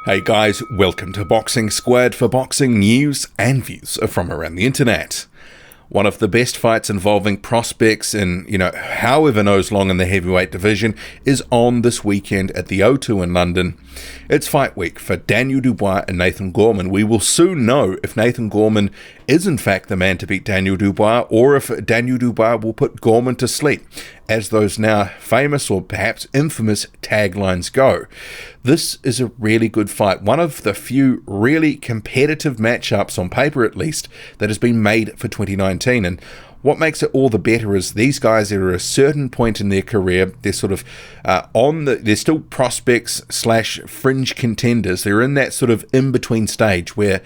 Hey guys, welcome to Boxing Squared for boxing news and views from around the internet. One of the best fights involving prospects in, however knows long in the heavyweight division is on this weekend at the O2 in London. It's fight week for Daniel Dubois and Nathan Gorman. We will soon know if Nathan Gorman is in fact the man to beat Daniel Dubois, or if Daniel Dubois will put Gorman to sleep, as those now famous or perhaps infamous taglines go. This is a really good fight, one of the few really competitive matchups, on paper at least, that has been made for 2019. And what makes it all the better is these guys are at a certain point in their career. They're sort of they're still prospects / fringe contenders. They're in that sort of in-between stage where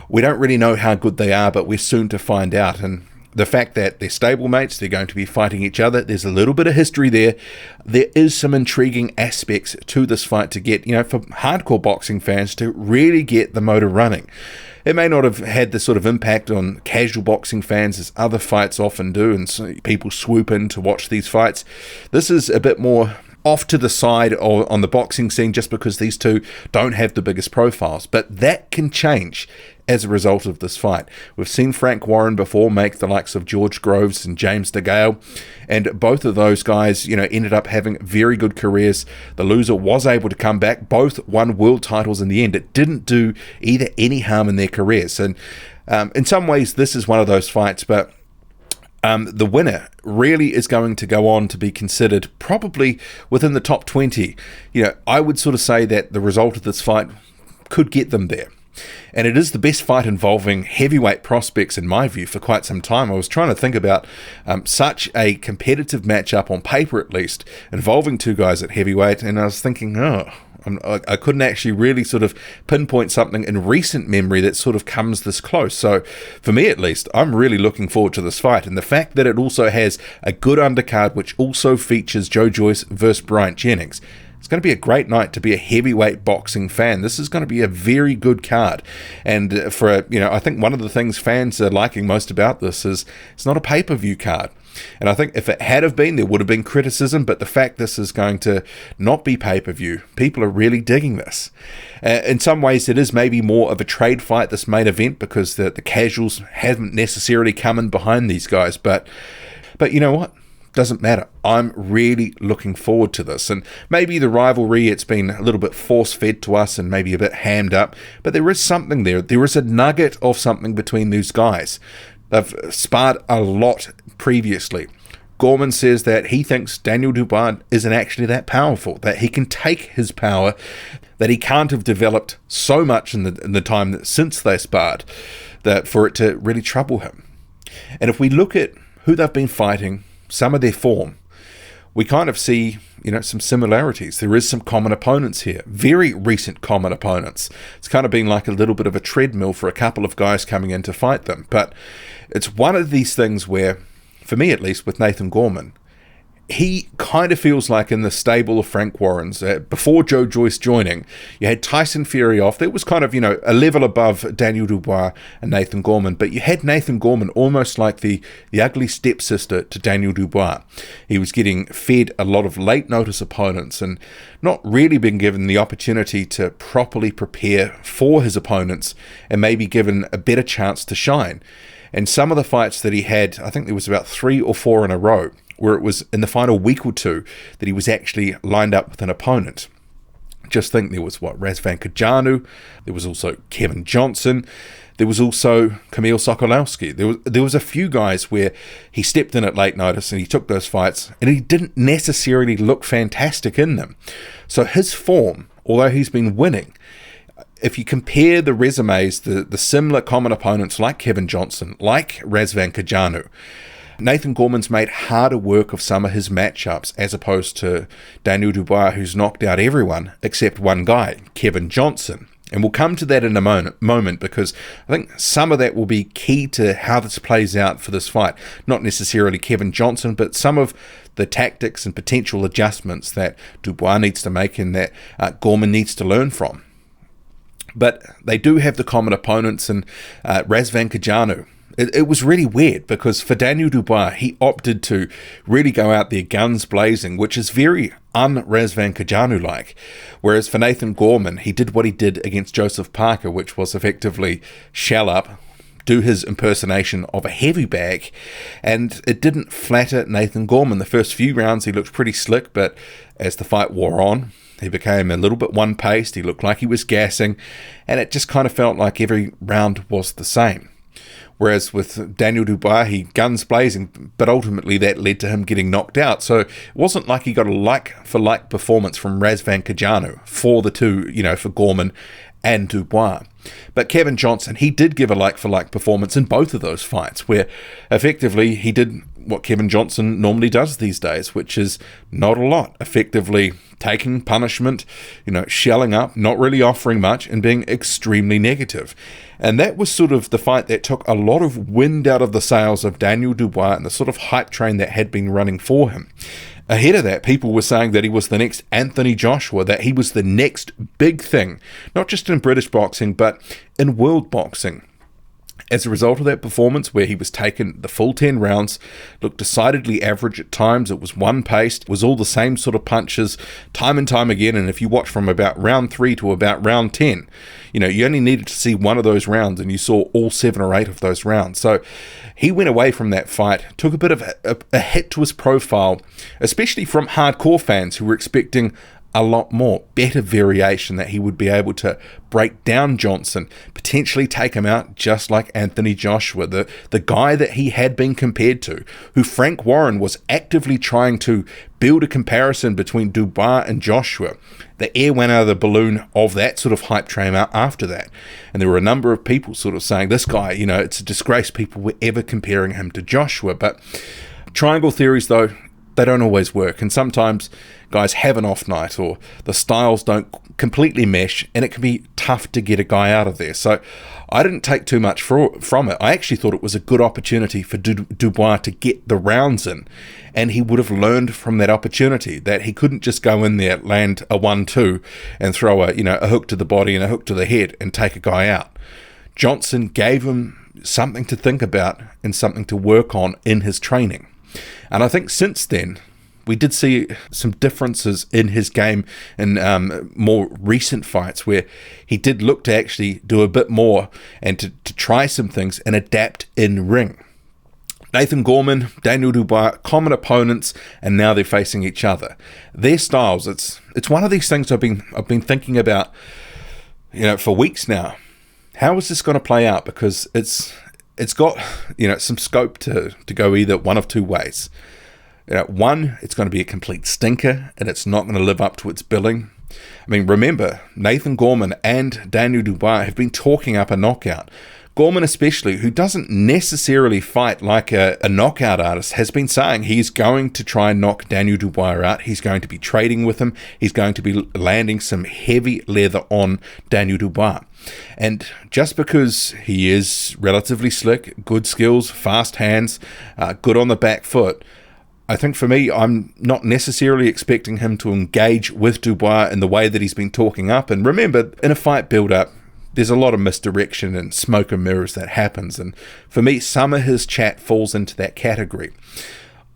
we don't really know how good they are, but we're soon to find out. And the fact that they're stablemates, they're going to be fighting each other, there's a little bit of history there. There is some intriguing aspects to this fight to get, for hardcore boxing fans to really get the motor running. It may not have had the sort of impact on casual boxing fans as other fights often do, and so people swoop in to watch these fights. This is a bit more off to the side on the boxing scene just because these two don't have the biggest profiles. But that can change as a result of this fight. We've seen Frank Warren before make the likes of George Groves and James DeGale, and both of those guys, ended up having very good careers. The loser was able to come back. Both won world titles in the end. It didn't do either any harm in their careers. And in some ways, this is one of those fights, but the winner really is going to go on to be considered probably within the top 20. I would sort of say that the result of this fight could get them there. And it is the best fight involving heavyweight prospects, in my view, for quite some time. I was trying to think about such a competitive matchup, on paper at least, involving two guys at heavyweight, and I was thinking, I couldn't actually really sort of pinpoint something in recent memory that sort of comes this close. So for me at least, I'm really looking forward to this fight. And the fact that it also has a good undercard, which also features Joe Joyce versus Bryant Jennings, it's going to be a great night to be a heavyweight boxing fan. This is going to be a very good card. And I think one of the things fans are liking most about this is it's not a pay-per-view card. And I think if it had have been, there would have been criticism, but the fact this is going to not be pay-per-view, people are really digging this. In some ways, it is maybe more of a trade fight, this main event, because the casuals haven't necessarily come in behind these guys. But you know what? Doesn't matter. I'm really looking forward to this. And maybe the rivalry, it's been a little bit force-fed to us and maybe a bit hammed up, but there is something there. There is a nugget of something between these guys. They've sparred a lot previously. Gorman says that he thinks Daniel Dubois isn't actually that powerful, that he can take his power, that he can't have developed so much in the time that since they sparred, that for it to really trouble him. And if we look at who they've been fighting, some of their form, we kind of see, some similarities. There is some common opponents here, very recent common opponents. It's kind of been like a little bit of a treadmill for a couple of guys coming in to fight them. But it's one of these things where, for me at least, with Nathan Gorman, he kind of feels like in the stable of Frank Warren's. Before Joe Joyce joining, you had Tyson Fury off. That was kind of, a level above Daniel Dubois and Nathan Gorman. But you had Nathan Gorman almost like the ugly stepsister to Daniel Dubois. He was getting fed a lot of late notice opponents and not really been given the opportunity to properly prepare for his opponents and maybe given a better chance to shine. And some of the fights that he had, I think there was about 3 or 4 in a row, where it was in the final week or two that he was actually lined up with an opponent. Just think there was Razvan Kajanu, there was also Kevin Johnson, there was also Kamil Sokolowski. There was a few guys where he stepped in at late notice and he took those fights and he didn't necessarily look fantastic in them. So his form, although he's been winning, if you compare the resumes, the similar common opponents like Kevin Johnson, like Razvan Kajanu, Nathan Gorman's made harder work of some of his matchups as opposed to Daniel Dubois, who's knocked out everyone except one guy, Kevin Johnson. And we'll come to that in a moment because I think some of that will be key to how this plays out for this fight. Not necessarily Kevin Johnson, but some of the tactics and potential adjustments that Dubois needs to make and that Gorman needs to learn from. But they do have the common opponents, and Razvan Kajanu it was really weird because for Daniel Dubois, he opted to really go out there guns blazing, which is very un-Razvan Kajanu-like. Whereas for Nathan Gorman, he did what he did against Joseph Parker, which was effectively shell up, do his impersonation of a heavy bag, and it didn't flatter Nathan Gorman. The first few rounds he looked pretty slick, but as the fight wore on, he became a little bit one-paced, he looked like he was gassing, and it just kind of felt like every round was the same. Whereas with Daniel Dubois, he guns blazing, but ultimately that led to him getting knocked out. So it wasn't like he got a like-for-like performance from Razvan Kajanu for the two, for Gorman and Dubois. But Kevin Johnson, he did give a like-for-like performance in both of those fights, where effectively he did what Kevin Johnson normally does these days, which is not a lot, effectively taking punishment, shelling up, not really offering much, and being extremely negative. And that was sort of the fight that took a lot of wind out of the sails of Daniel Dubois and the sort of hype train that had been running for him. Ahead of that, people were saying that he was the next Anthony Joshua, that he was the next big thing, not just in British boxing, but in world boxing. As a result of that performance, where he was taken the full 10 rounds, looked decidedly average at times, it was one-paced, was all the same sort of punches, time and time again, and if you watch from about round 3 to about round 10, you only needed to see one of those rounds, and you saw all 7 or 8 of those rounds. So he went away from that fight, took a bit of a hit to his profile, especially from hardcore fans who were expecting a lot more, better variation, that he would be able to break down Johnson, potentially take him out just like Anthony Joshua, the guy that he had been compared to, who Frank Warren was actively trying to build a comparison between Dubois and Joshua. The air went out of the balloon of that sort of hype train out after that. And there were a number of people sort of saying, this guy, it's a disgrace people were ever comparing him to Joshua. But triangle theories, though, they don't always work, and sometimes guys have an off night or the styles don't completely mesh, and it can be tough to get a guy out of there. So I didn't take too much from it. I actually thought it was a good opportunity for Dubois to get the rounds in, and he would have learned from that opportunity that he couldn't just go in there, land a 1-2 and throw a hook to the body and a hook to the head and take a guy out. Johnson gave him something to think about and something to work on in his training. And I think since then, we did see some differences in his game in more recent fights where he did look to actually do a bit more and to try some things and adapt in ring. Nathan Gorman, Daniel Dubois, common opponents, and now they're facing each other. Their styles, it's one of these things I've been thinking about, for weeks now. How is this going to play out? Because it's got some scope to go either one of two ways. One, it's going to be a complete stinker and it's not going to live up to its billing. I mean, remember, Nathan Gorman and Daniel Dubois have been talking up a knockout. Gorman especially, who doesn't necessarily fight like a knockout artist, has been saying he's going to try and knock Daniel Dubois out. He's going to be trading with him. He's going to be landing some heavy leather on Daniel Dubois. And just because he is relatively slick, good skills, fast hands, good on the back foot, I think for me, I'm not necessarily expecting him to engage with Dubois in the way that he's been talking up. And remember, in a fight build-up, there's a lot of misdirection and smoke and mirrors that happens. And for me, some of his chat falls into that category.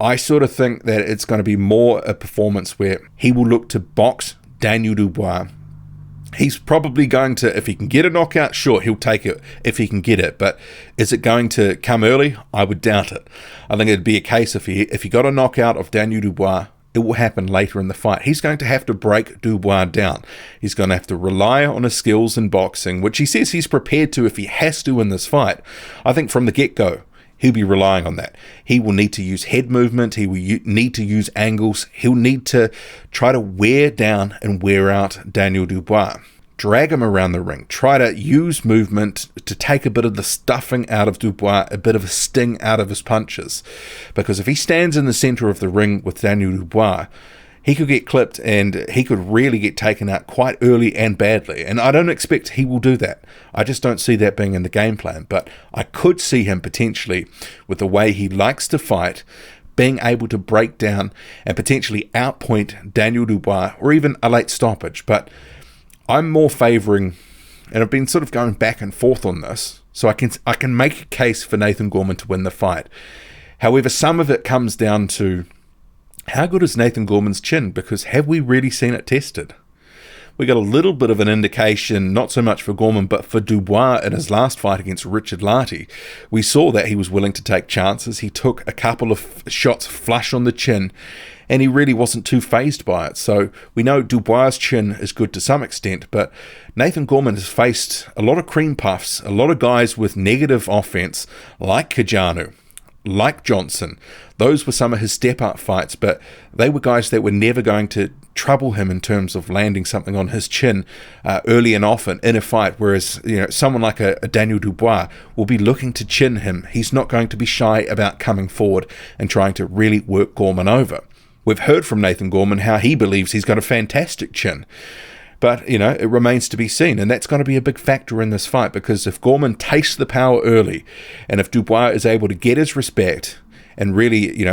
I sort of think that it's going to be more a performance where he will look to box Daniel Dubois. He's probably going to, if he can get a knockout, sure, he'll take it if he can get it. But is it going to come early? I would doubt it. I think it'd be a case if he got a knockout of Daniel Dubois, it will happen later in the fight. He's going to have to break Dubois down. He's going to have to rely on his skills in boxing, which he says he's prepared to if he has to in this fight. I think from the get-go, he'll be relying on that. He will need to use head movement. He will need to use angles. He'll need to try to wear down and wear out Daniel Dubois. Drag him around the ring. Try to use movement to take a bit of the stuffing out of Dubois, a bit of a sting out of his punches. Because if he stands in the center of the ring with Daniel Dubois, he could get clipped and he could really get taken out quite early and badly. And I don't expect he will do that. I just don't see that being in the game plan. But I could see him potentially, with the way he likes to fight, being able to break down and potentially outpoint Daniel Dubois or even a late stoppage. But I'm more favouring, and I've been sort of going back and forth on this, So I can make a case for Nathan Gorman to win the fight. However, some of it comes down to how good is Nathan Gorman's chin, because have we really seen it tested? We got a little bit of an indication, not so much for Gorman, but for Dubois in his last fight against Richard Lartey. We saw that he was willing to take chances. He took a couple of shots flush on the chin, and he really wasn't too fazed by it. So we know Dubois' chin is good to some extent, but Nathan Gorman has faced a lot of cream puffs, a lot of guys with negative offense, like Kajanu, like Johnson. Those were some of his step-up fights, but they were guys that were never going to trouble him in terms of landing something on his chin early and often in a fight, whereas someone like a Daniel Dubois will be looking to chin him. He's not going to be shy about coming forward and trying to really work Gorman over. We've heard from Nathan Gorman how he believes he's got a fantastic chin. But, it remains to be seen, and that's going to be a big factor in this fight, because if Gorman tastes the power early, and if Dubois is able to get his respect and really,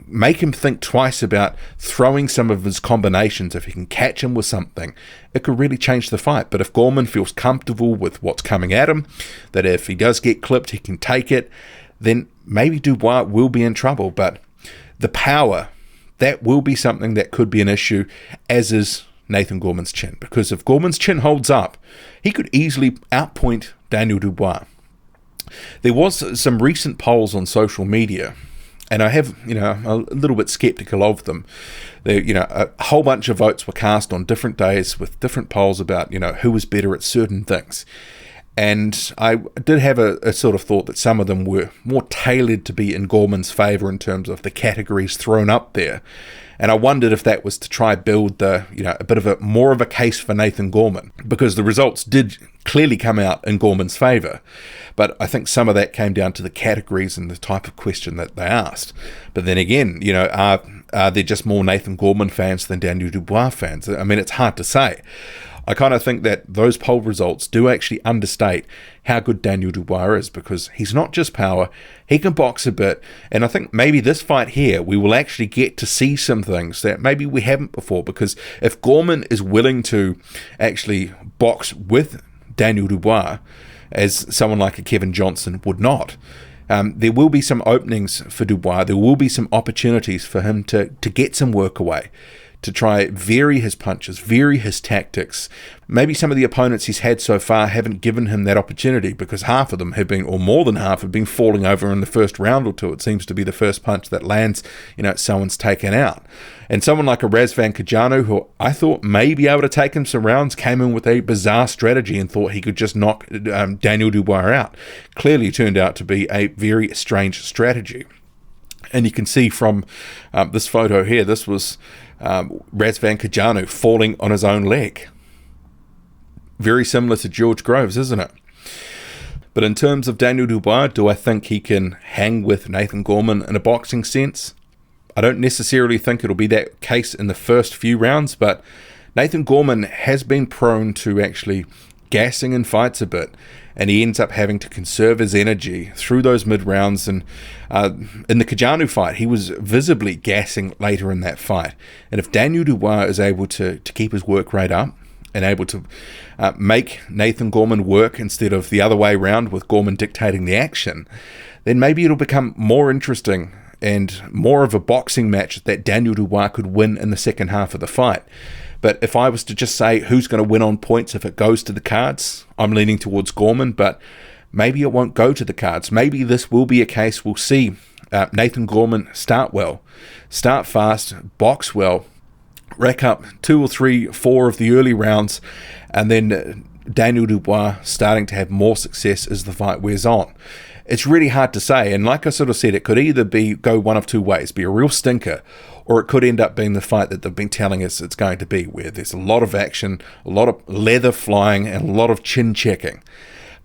make him think twice about throwing some of his combinations, if he can catch him with something, it could really change the fight. But if Gorman feels comfortable with what's coming at him, that if he does get clipped, he can take it, then maybe Dubois will be in trouble. But the power, that will be something that could be an issue, as is Nathan Gorman's chin, because if Gorman's chin holds up, he could easily outpoint Daniel Dubois. There was some recent polls on social media, and I have, a little bit skeptical of them. There, a whole bunch of votes were cast on different days with different polls about, who was better at certain things. And I did have a sort of thought that some of them were more tailored to be in Gorman's favour in terms of the categories thrown up there. And I wondered if that was to try build a bit of more of a case for Nathan Gorman, because the results did clearly come out in Gorman's favour. But I think some of that came down to the categories and the type of question that they asked. But then again, are there just more Nathan Gorman fans than Daniel Dubois fans? I mean, it's hard to say. I kind of think that those poll results do actually understate how good Daniel Dubois is, because he's not just power, he can box a bit, and I think maybe this fight here we will actually get to see some things that maybe we haven't before, because if Gorman is willing to actually box with Daniel Dubois, as someone like a Kevin Johnson would not, there will be some openings for Dubois, there will be some opportunities for him to get some work away, to try vary his punches, vary his tactics. Maybe some of the opponents he's had so far haven't given him that opportunity, because half of them have been, or more than half, have been falling over in the first round or two. It seems to be the first punch that lands, someone's taken out. And someone like a Razvan Kajanu, who I thought may be able to take him some rounds, came in with a bizarre strategy and thought he could just knock Daniel Dubois out. Clearly turned out to be a very strange strategy. And you can see from this photo here, this was Razvan Kajanu falling on his own leg. Very similar to George Groves, isn't it? But in terms of Daniel Dubois, do I think he can hang with Nathan Gorman in a boxing sense? I don't necessarily think it'll be that case in the first few rounds, but Nathan Gorman has been prone to actually gassing in fights a bit, and he ends up having to conserve his energy through those mid-rounds. And in the Kajanu fight, he was visibly gassing later in that fight. And if Daniel Dubois is able to keep his work rate up and able to make Nathan Gorman work instead of the other way around with Gorman dictating the action, then maybe it'll become more interesting and more of a boxing match that Daniel Dubois could win in the second half of the fight. But if I was to just say who's going to win on points if it goes to the cards, I'm leaning towards Gorman, but maybe it won't go to the cards. Maybe this will be a case we'll see Nathan Gorman start well, start fast, box well, rack up 2 or 3, 4 of the early rounds, and then Daniel Dubois starting to have more success as the fight wears on. It's really hard to say, and like I sort of said, it could either go one of two ways, be a real stinker, or it could end up being the fight that they've been telling us it's going to be, where there's a lot of action, a lot of leather flying, and a lot of chin checking.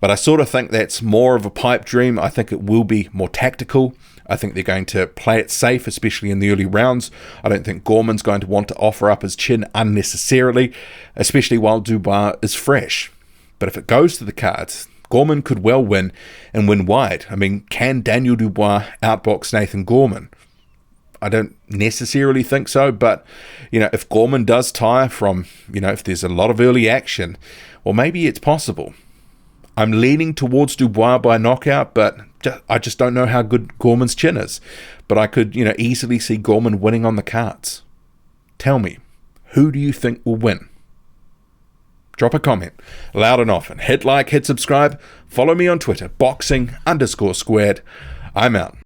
But I sort of think that's more of a pipe dream. I think it will be more tactical. I think they're going to play it safe, especially in the early rounds. I don't think Gorman's going to want to offer up his chin unnecessarily, especially while Dubois is fresh. But if it goes to the cards, Gorman could well win, and win wide. I mean, can Daniel Dubois outbox Nathan Gorman? I don't necessarily think so, but, if Gorman does tire from, if there's a lot of early action, well, maybe it's possible. I'm leaning towards Dubois by knockout, but I just don't know how good Gorman's chin is. But I could, easily see Gorman winning on the cards. Tell me, who do you think will win? Drop a comment, loud and often. Hit like, hit subscribe. Follow me on Twitter, boxing_squared. I'm out.